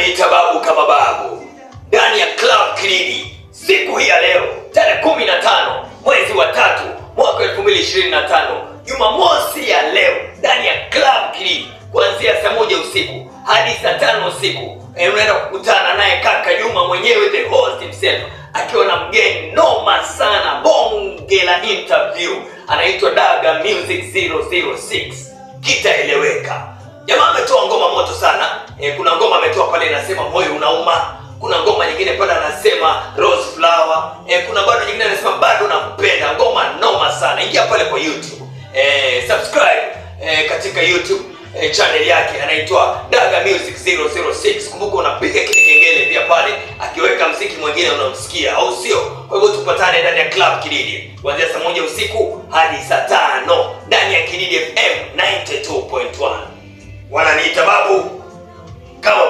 Wananiita babu kama babu ndani ya Club Kididi. Siku hii ya leo tarehe 15 mwezi wa 3 mwaka 2025, Jumamosi ya leo ndani ya Club Kididi kuanzia saa 1 usiku hadi saa 5 usiku. Unaenda kukutana naye kaka Juma mwenyewe, the host himself, akiwa na mgeni noma sana, bonge la interview, anaitwa Daga Music 006. Kitaeleweka. Jamaa ametoa ngoma moto sana. Kuna ngoma ametoa pale inasema moyo unauma. Kuna ngoma nyingine pale anasema rose flower. Kuna bado nyingine anasema bado nakupenda. Ngoma noma sana. Ingia pale kwa YouTube. Subscribe katika YouTube channel yake, anaitwa Daga Music 006. Kumbuka unapiga kile kengele pia pale, akiweka muziki mwingine unamsikia, au sio? Kwa hivyo tupatane ndani ya Club Kididi kuanzia saa 1 usiku hadi saa 5 ndani ya Kididi FM 92.1. Wananiita babu kama